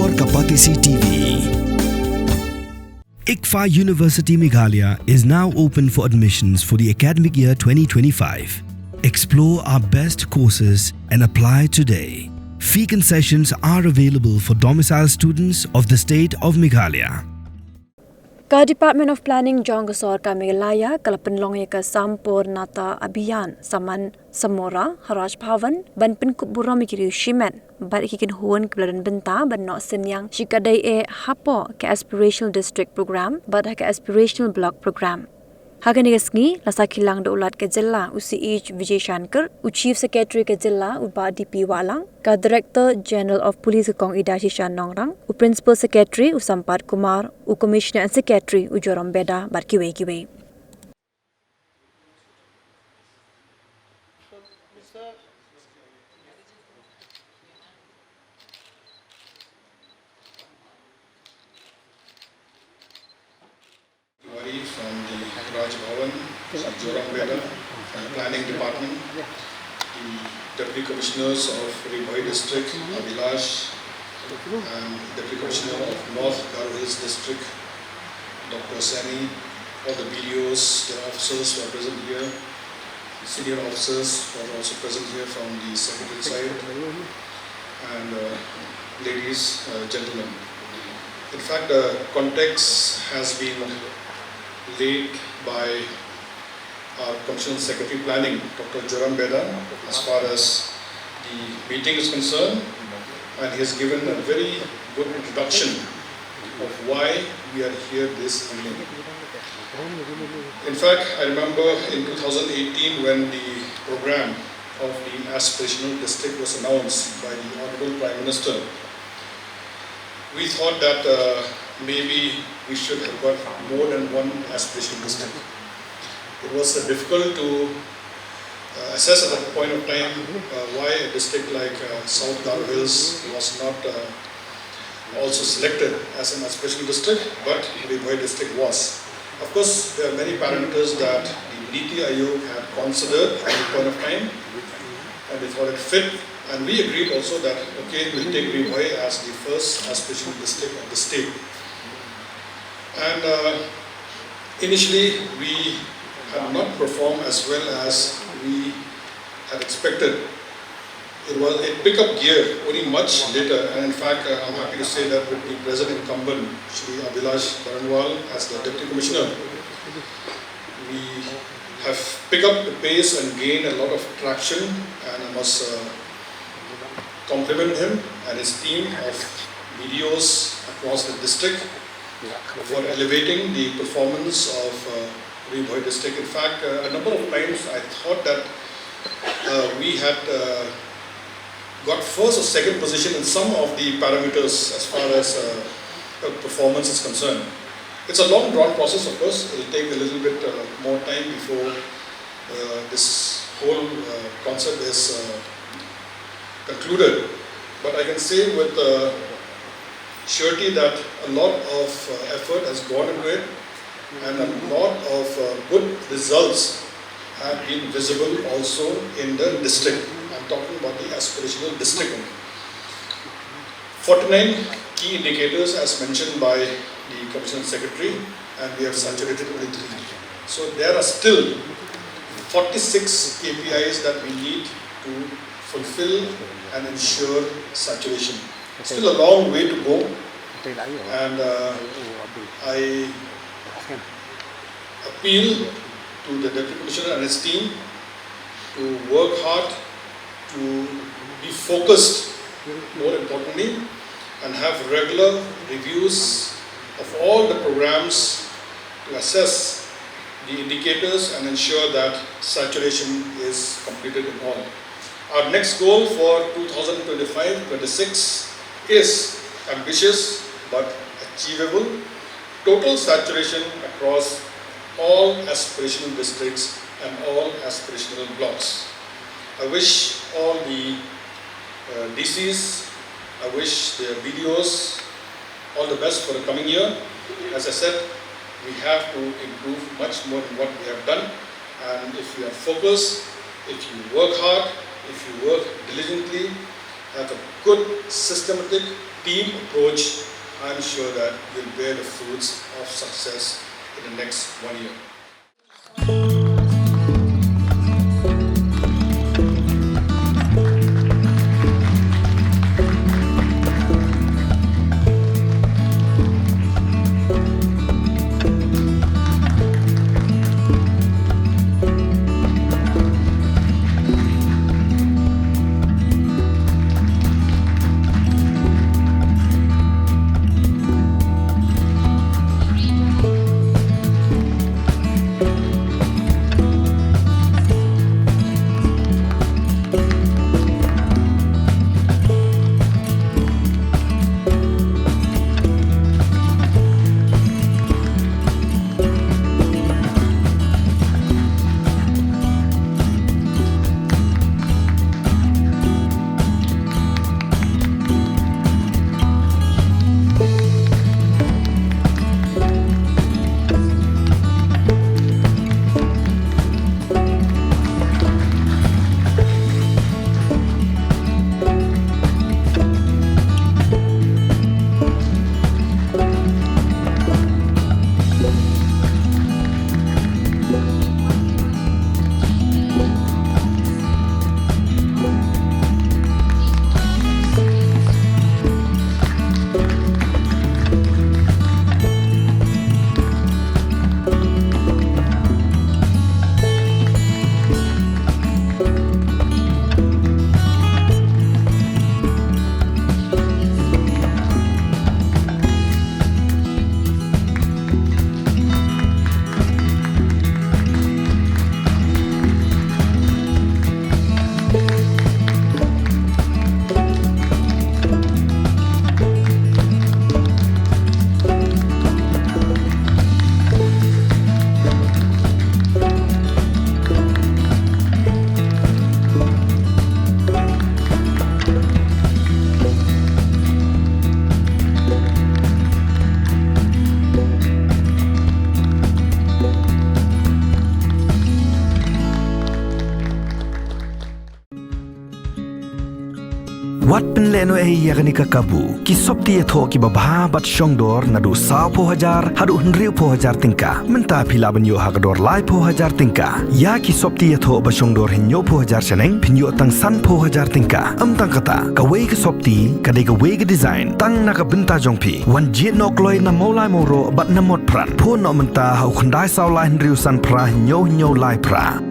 और Kapatisi TV. ICFA University Meghalaya is now open for admissions for the academic year 2025. Explore our best courses and apply today. Fee concessions are available for domicile students of the state of Meghalaya. Ka Department of Planning Jongasor ka Meghalaya kalapan longe ka Sampurnata Abhiyan Saman Samora Haraj Bhavan ban Pynkup Burom Riew Shimen bat hikin huan kebeladan benta ban no Synñiang shikadai e hapo ka Aspirational District Program bat ka Aspirational Block Program. Hagan igasngi lasa kilang da ulat ke Jylla UCH Vijay Shankar, Chief Secretary ke Jylla Uba DP Walang, ka Director General of Police Kong Ida Shishan Nongrang, Principal Secretary Sampat Kumar, Commissioner and Secretary Joram Beda bat kiwe. From the Raj Bhavan, Joram Beda, Planning Department, the Deputy Commissioners of Riew District, Abhilash, and Deputy Commissioner of North Garhwil's District, Dr. Sani, all the BDOs, the officers who are present here, the senior officers who are also present here from the secretary side, and ladies, gentlemen. In fact, the context has been laid by our Commissioner Secretary Planning, Dr. Joram Beda, as far as the meeting is concerned, and he has given a very good introduction of why we are here this evening. In fact, I remember in 2018 when the program of the Aspirational District was announced by the Honorable Prime Minister, we thought that maybe we should have got more than one aspirational district. It was difficult to assess at that point of time why a district like South Garhwil's was not also selected as an aspirational district, but Riew district was. Of course, there are many parameters that the Niti Aayog had considered at the point of time, and they thought it fit. And we agreed also that, okay, we'll take Riew as the first aspirational district of the state. And initially, we had not performed as well as we had expected. It picked up gear only much later, and in fact, I'm happy to say that with the present incumbent, Shri Abhilash Baranwal, as the Deputy Commissioner, we have picked up the pace and gained a lot of traction, and I must compliment him and his team of BDOs across the district for elevating the performance of Riew district. In fact, a number of times I thought that we had got first or second position in some of the parameters as far as performance is concerned. It's a long drawn process, of course. It will take a little bit more time before this whole concept is concluded. But I can say with surety that a lot of effort has gone into it, and a lot of good results have been visible also in the district. I'm talking about the aspirational district. 49 key indicators as mentioned by the Commissioner Secretary, and we have saturated only 3. So there are still 46 KPIs that we need to fulfill and ensure saturation. Still a long way to go, and I appeal to the Deputy Commissioner and his team to work hard, to be focused, more importantly, and have regular reviews of all the programs to assess the indicators and ensure that saturation is completed in all. Our next goal for 2025-26 is ambitious but achievable: total saturation across all aspirational districts and all aspirational blocks. I wish all the DCs, I wish the BDOs all the best for the coming year. As I said, we have to improve much more than what we have done, and if you are focused, if you work hard, if you work diligently have a good systematic team approach, I'm sure that we'll bear the fruits of success in the next 1 year. Wat penleno yakni kakabu ki sopti etho ki babha bat shongdor nadu saw po hajar hadu Riew po hajar tingka menta phila banyo hagador lai po hajar tingka ya ki sopti etho ba shongdor hinyo po hajar seneng pinyo tang san po hajar tingka tang kata ka we ki sopti ka de ka we ki design tang na ka benta jongpi wan jit nok loi na molai moro bat na mot pran po no menta hau khandai saw lai Riew san pra hinyo lai pra